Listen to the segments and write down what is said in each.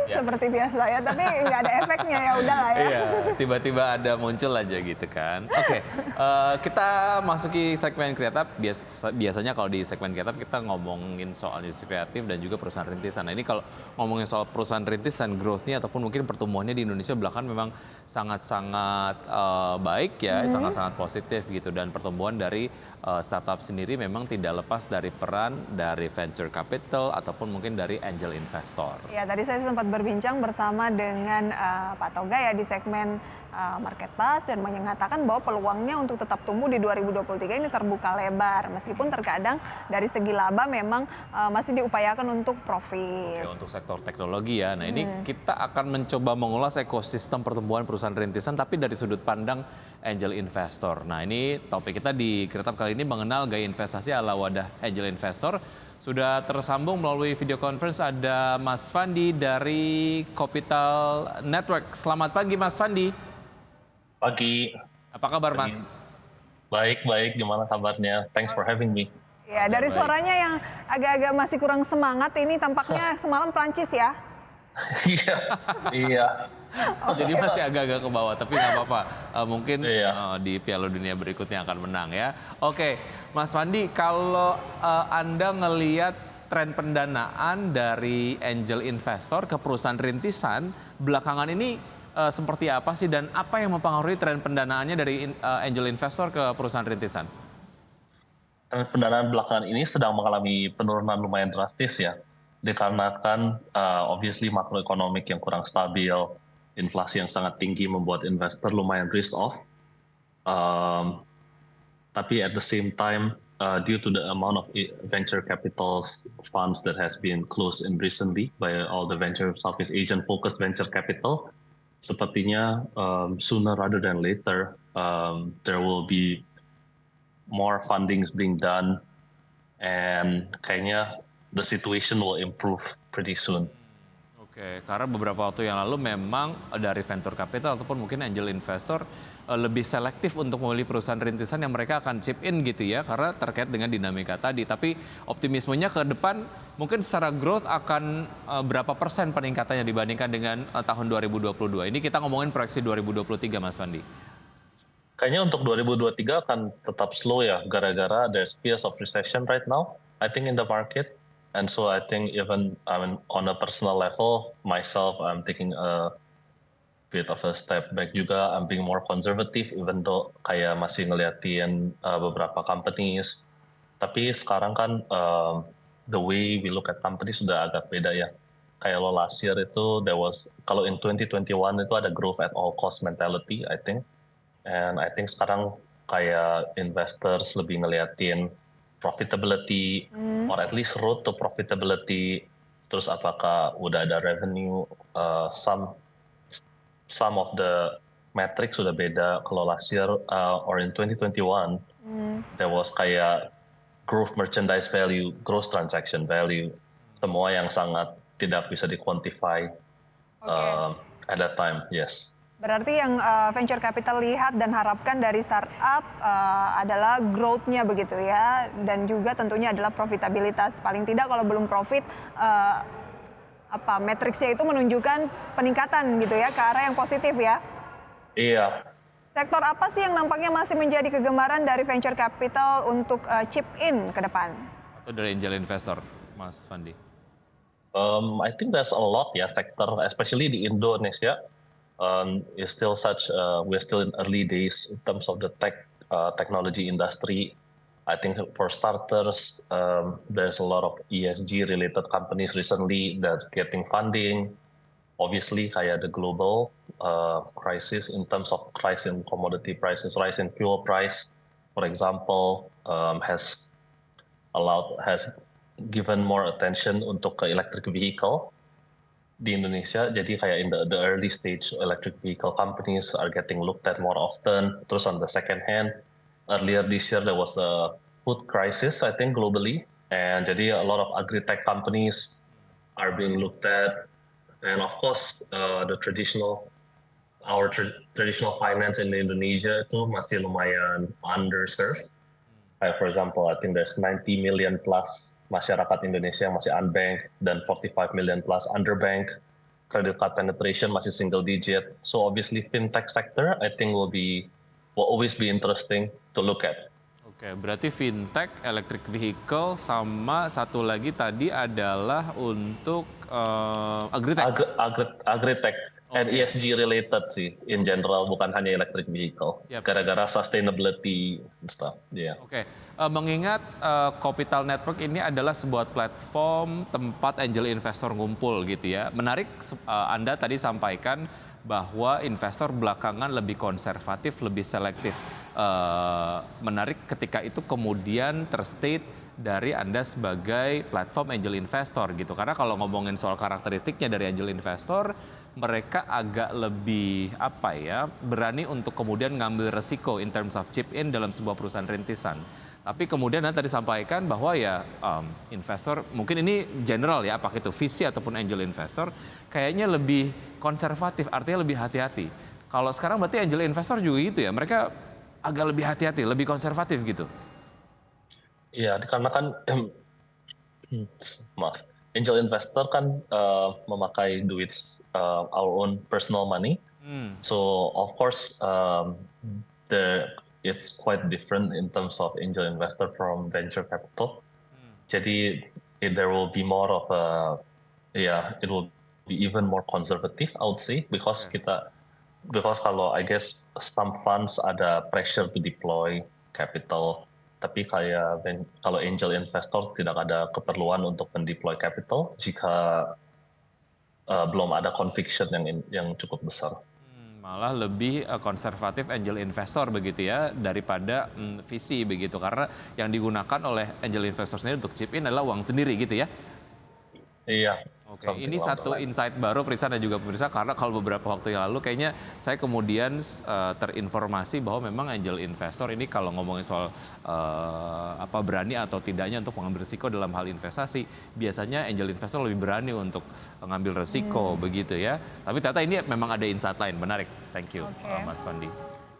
Ya. seperti biasa ya, tapi nggak ada efeknya ya udahlah ya. Iya, tiba-tiba ada muncul aja gitu kan. Oke, kita masuki segmen kreatif. Biasanya kalau di segmen kreatif kita ngomongin soal industri kreatif dan juga perusahaan rintisan. Nah ini kalau ngomongin soal perusahaan rintisan, growth-nya ataupun mungkin pertumbuhannya di Indonesia belakangan memang sangat-sangat baik ya, sangat-sangat positif gitu. Dan pertumbuhan dari startup sendiri memang tidak lepas dari peran dari venture capital ataupun mungkin dari angel investor. Ya, tadi saya sempat berbincang bersama dengan Pak Toga ya di segmen Market Plus dan mengatakan bahwa peluangnya untuk tetap tumbuh di 2023 ini terbuka lebar. Meskipun terkadang dari segi laba memang masih diupayakan untuk profit. Oke, untuk sektor teknologi ya. Nah ini kita akan mencoba mengulas ekosistem pertumbuhan perusahaan rintisan tapi dari sudut pandang angel investor. Nah ini topik kita di Kreatif kali ini mengenal gaya investasi ala wadah angel investor. Sudah tersambung melalui video conference ada Mas Fandi dari Capital Network. Selamat pagi Mas Fandi. Pagi. Apa kabar Mas? Baik. Gimana kabarnya? Thanks for having me. Ya, dari suaranya yang agak-agak masih kurang semangat ini tampaknya semalam Prancis ya. Iya. Jadi masih agak-agak ke bawah, tapi nggak apa-apa. Mungkin Iya. di Piala Dunia berikutnya akan menang ya. Oke, Mas Fandi, kalau Anda ngelihat tren pendanaan dari angel investor ke perusahaan rintisan belakangan ini seperti apa sih dan apa yang mempengaruhi tren pendanaannya dari angel investor ke perusahaan rintisan? Pendanaan belakangan ini sedang mengalami penurunan lumayan drastis ya. Dikarenakan obviously makroekonomik yang kurang stabil, inflasi yang sangat tinggi membuat investor lumayan risk off. Tapi at the same time, due to the amount of venture capital funds that has been closed in recently by all the Southeast Asian focused venture capital, sepertinya sooner rather than later there will be more fundings being done and kayaknya the situation will improve pretty soon. Oke, karena beberapa waktu yang lalu memang dari venture capital ataupun mungkin angel investor lebih selektif untuk memilih perusahaan rintisan yang mereka akan chip in gitu ya, karena terkait dengan dinamika tadi. Tapi optimismenya ke depan mungkin secara growth akan berapa persen peningkatannya dibandingkan dengan tahun 2022. Ini kita ngomongin proyeksi 2023 Mas Fandi. Kayaknya untuk 2023 akan tetap slow ya, gara-gara there's fears of recession right now, I think in the market. And so I think even on a personal level, myself, I'm taking a bit of a step back juga. I'm being more conservative, even though kayak masih ngeliatin beberapa companies. Tapi sekarang kan the way we look at companies sudah agak beda ya. Kayak lo last year itu, kalau in 2021 itu ada growth at all cost mentality, I think. And I think sekarang kayak investors lebih ngeliatin profitability or at least road to profitability. Terus apakah udah ada revenue, some of the metrics sudah beda. Kalau last year or in 2021 there was kayak growth merchandise value, gross transaction value, semua yang sangat tidak bisa di-quantify at that time, yes. Berarti yang venture capital lihat dan harapkan dari startup adalah growth-nya begitu ya, dan juga tentunya adalah profitabilitas. Paling tidak kalau belum profit, matriksnya itu menunjukkan peningkatan gitu ya, ke arah yang positif ya. Iya. Sektor apa sih yang nampaknya masih menjadi kegemaran dari venture capital untuk chip in ke depan? Atau dari angel investor, Mas Fandi? I think there's a lot ya sektor, especially di Indonesia. Is still we're still in early days in terms of the technology industry. I think for starters, there's a lot of ESG related companies recently that getting funding. Obviously, kayak the global crisis in terms of rise in commodity prices, rise in fuel price, for example, has given more attention untuk ke electric vehicle. Di Indonesia, jadi kayak in the early stage, electric vehicle companies are getting looked at more often. Terus on the second hand, earlier this year there was a food crisis, I think globally, and jadi a lot of agri-tech companies are being looked at, and of course our traditional finance in Indonesia itu masih lumayan underserved. For example, I think there's 90 million plus masyarakat Indonesia yang masih unbanked dan 45 million plus underbanked. credit card penetration masih single digit. So obviously fintech sector I think will always be interesting to look at. Oke, berarti fintech, electric vehicle, sama satu lagi tadi adalah untuk agritech. Agritech and ESG related sih in general, bukan hanya electric vehicle. Yep. Gara-gara sustainability and stuff. Yeah. Oke, mengingat Capital Network ini adalah sebuah platform tempat angel investor ngumpul gitu ya. Menarik Anda tadi sampaikan bahwa investor belakangan lebih konservatif, lebih selektif. Menarik ketika itu kemudian terstate dari Anda sebagai platform angel investor gitu. Karena kalau ngomongin soal karakteristiknya dari angel investor, mereka agak lebih berani untuk kemudian ngambil resiko in terms of chip in dalam sebuah perusahaan rintisan. Tapi kemudian Anda tadi sampaikan bahwa ya investor, mungkin ini general ya, apakah itu VC ataupun angel investor, kayaknya lebih konservatif, artinya lebih hati-hati. Kalau sekarang berarti angel investor juga gitu ya, mereka agak lebih hati-hati, lebih konservatif gitu. Iya, karena kan maaf, angel investor kan memakai duit our own personal money. So of course it's quite different in terms of angel investor from venture capital. Jadi there will be more of it will be even more conservative I would say because kalau I guess some funds ada pressure to deploy capital, tapi kalau angel investor tidak ada keperluan untuk mendeploy capital jika belum ada conviction yang cukup besar. Malah lebih konservatif angel investor begitu ya daripada VC begitu, karena yang digunakan oleh angel investor sendiri untuk chip in adalah uang sendiri gitu ya. Iya. Oke, ini satu insight baru Prisa dan juga pemirsa, karena kalau beberapa waktu yang lalu kayaknya saya kemudian terinformasi bahwa memang angel investor ini kalau ngomongin soal berani atau tidaknya untuk mengambil risiko dalam hal investasi, biasanya angel investor lebih berani untuk mengambil risiko begitu ya. Tapi ternyata ini memang ada insight lain, menarik. Thank you Mas Fandi.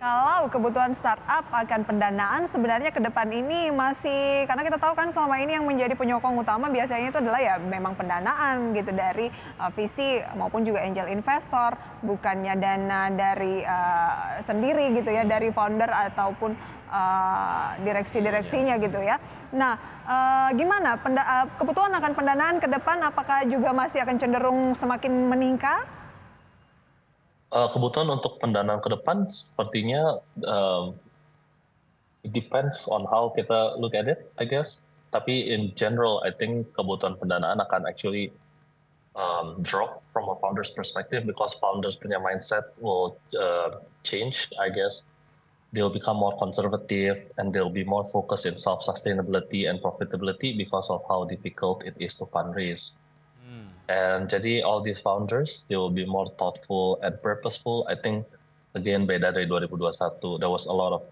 Kalau kebutuhan startup akan pendanaan sebenarnya ke depan ini masih, karena kita tahu kan selama ini yang menjadi penyokong utama biasanya itu adalah ya memang pendanaan gitu dari VC maupun juga angel investor, bukannya dana dari sendiri gitu ya, dari founder ataupun direksi-direksinya gitu ya. Nah, gimana kebutuhan akan pendanaan ke depan, apakah juga masih akan cenderung semakin meningkat? Kebutuhan untuk pendanaan ke depan sepertinya it depends on how kita look at it, I guess. Tapi in general, I think kebutuhan pendanaan akan actually drop from a founder's perspective because founders punya mindset will change, I guess. They'll become more conservative and they'll be more focused in self-sustainability and profitability because of how difficult it is to fundraise. And jadi all these founders, they will be more thoughtful and purposeful. I think again beda dari 2021. There was a lot of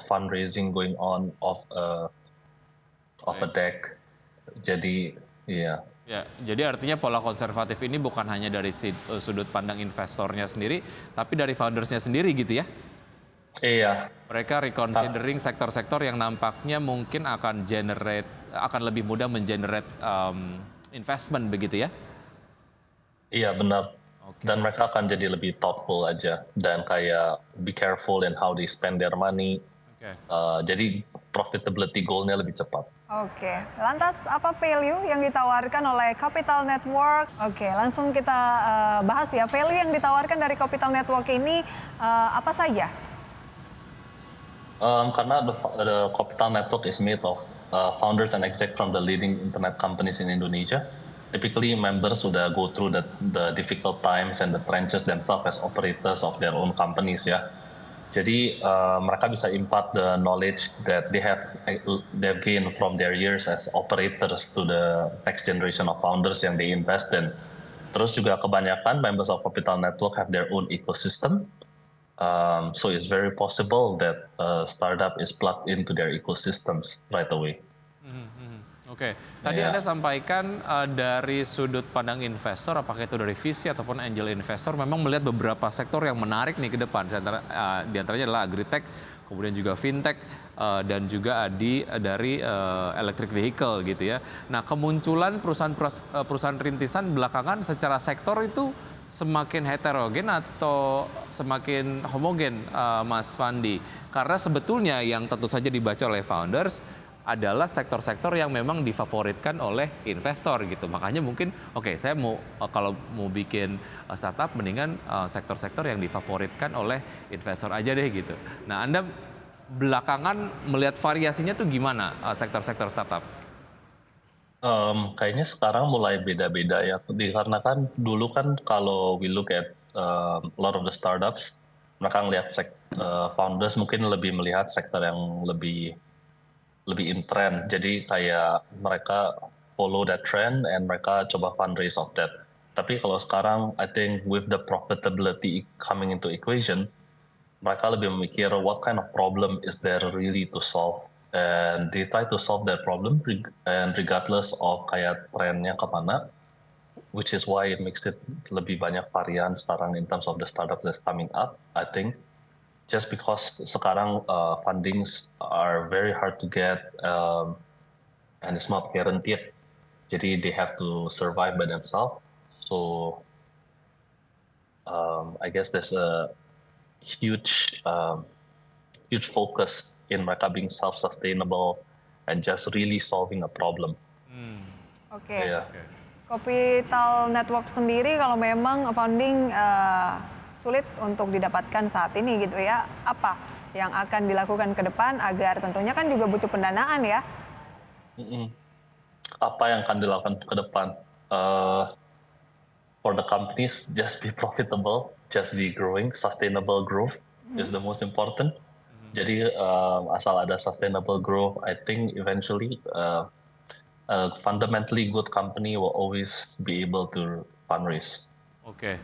fundraising going on off a deck. Jadi iya. Ya, jadi artinya pola konservatif ini bukan hanya dari sudut pandang investornya sendiri, tapi dari foundersnya sendiri gitu ya? Iya. Mereka reconsidering sektor-sektor yang nampaknya mungkin akan lebih mudah mengenerate investment begitu ya? Iya benar. Okay. Dan mereka akan jadi lebih thoughtful aja dan kayak be careful in how they spend their money. Okay. Jadi profitability goal-nya lebih cepat. Oke, lantas apa value yang ditawarkan oleh Capital Network? Oke, langsung kita bahas ya, value yang ditawarkan dari Capital Network ini apa saja? Karena the Capital Network is made of founders and exec from the leading internet companies in Indonesia. Typically, members sudah go through the difficult times and the trenches themselves as operators of their own companies ya. Jadi mereka bisa impart the knowledge that they've gained from their years as operators to the next generation of founders yang they invest in. Terus juga kebanyakan members of Capital Network have their own ecosystem. So it's very possible that startup is plugged into their ecosystems right away. Oke, tadi Anda sampaikan dari sudut pandang investor, apakah itu dari VC ataupun angel investor, memang melihat beberapa sektor yang menarik nih ke depan. Di antaranya adalah agritech, kemudian juga fintech, dan juga dari electric vehicle gitu ya. Nah, kemunculan perusahaan rintisan belakangan secara sektor itu semakin heterogen atau semakin homogen, Mas Fandi? Karena sebetulnya yang tentu saja dibaca oleh founders adalah sektor-sektor yang memang difavoritkan oleh investor gitu. Makanya mungkin saya kalau mau bikin startup mendingan sektor-sektor yang difavoritkan oleh investor aja deh gitu. Nah, Anda belakangan melihat variasinya tuh gimana sektor-sektor startup? Kayaknya sekarang mulai beda-beda ya, dikarenakan dulu kan kalau we look at a lot of the startups, mereka ngelihat founders mungkin lebih melihat sektor yang lebih in trend. Jadi kayak mereka follow that trend and mereka coba fundraise of that. Tapi kalau sekarang, I think with the profitability coming into equation, mereka lebih memikir what kind of problem is there really to solve. And they try to solve that problem and regardless of kayak trennya kemana, which is why it makes it lebih banyak varian sekarang in terms of the startups that's coming up, I think. Just because sekarang fundings are very hard to get and it's not guaranteed, jadi they have to survive by themselves. So I guess there's a huge focus in mereka being self-sustainable and just really solving a problem. Oke. Yeah. Capital Network sendiri kalau memang funding sulit untuk didapatkan saat ini gitu ya, apa yang akan dilakukan ke depan agar tentunya kan juga butuh pendanaan ya? Apa yang akan dilakukan ke depan? For the companies, just be profitable, just be growing. Sustainable growth is the most important. Jadi asal ada sustainable growth, I think eventually a fundamentally good company will always be able to fundraise. Oke.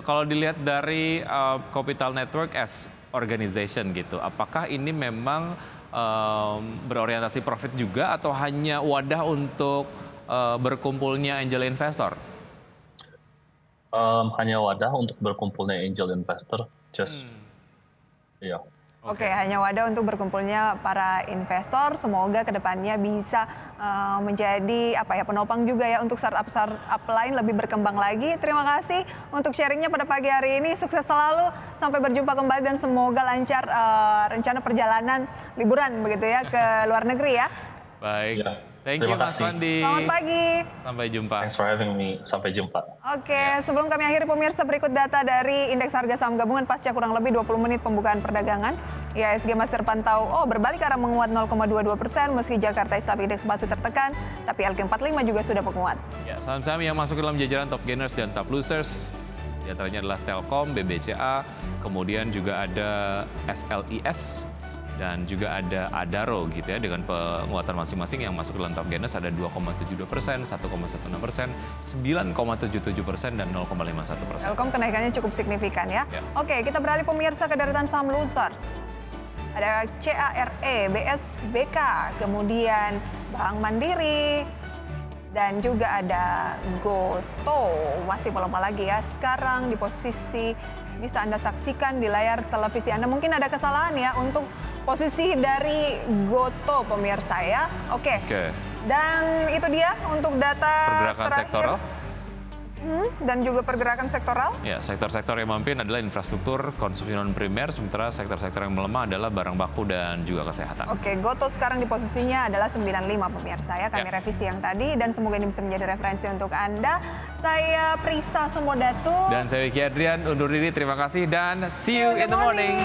Kalau dilihat dari Capital Network as organization gitu, apakah ini memang berorientasi profit juga atau hanya wadah untuk berkumpulnya angel investor? Hanya wadah untuk berkumpulnya angel investor, yeah. Oke, hanya wadah untuk berkumpulnya para investor. Semoga kedepannya bisa menjadi penopang juga ya untuk startup lain lebih berkembang lagi. Terima kasih untuk sharingnya pada pagi hari ini. Sukses selalu. Sampai berjumpa kembali dan semoga lancar rencana perjalanan liburan begitu ya ke luar negeri ya. Baik. Ya. Thank you Mas Fandi. Selamat pagi. Sampai jumpa. Thanks for having me. Sampai jumpa. Oke, sebelum kami akhiri pemirsa, berikut data dari Indeks Harga Saham Gabungan pasca kurang lebih 20 menit pembukaan perdagangan. IHSG masih terpantau berbalik arah menguat 0,22% meski Jakarta Stock Index masih tertekan, tapi LQ45 juga sudah menguat. Ya, saham-saham yang masuk dalam jajaran top gainers dan top losers di antaranya adalah Telkom, BBCA, kemudian juga ada SLIS dan juga ada Adaro gitu ya, dengan penguatan masing-masing. Yang masuk dalam top gainers ada 2,72%, 1,16%, 9,77% dan 0,51%. Telkom kenaikannya cukup signifikan ya. Oke, kita beralih pemirsa ke deretan saham losers. Ada CARE, BSBK, kemudian Bank Mandiri, dan juga ada GoTo. Masih melemah lagi ya. Sekarang di posisi bisa Anda saksikan di layar televisi Anda. Mungkin ada kesalahan ya untuk posisi dari GoTo pemirsa ya. Oke. Dan itu dia untuk data pergerakan terakhir. sektoral. Dan juga pergerakan sektoral. Ya, sektor-sektor yang memimpin adalah infrastruktur, konsumsi non primer, sementara sektor-sektor yang melemah adalah barang baku dan juga kesehatan. Oke, GoTo sekarang di posisinya adalah 95 pemirsa ya. Kami revisi yang tadi dan semoga ini bisa menjadi referensi untuk Anda. Saya Prisa Semodatu. Dan saya Wiki Adrian, undur diri. Terima kasih dan see you in the morning.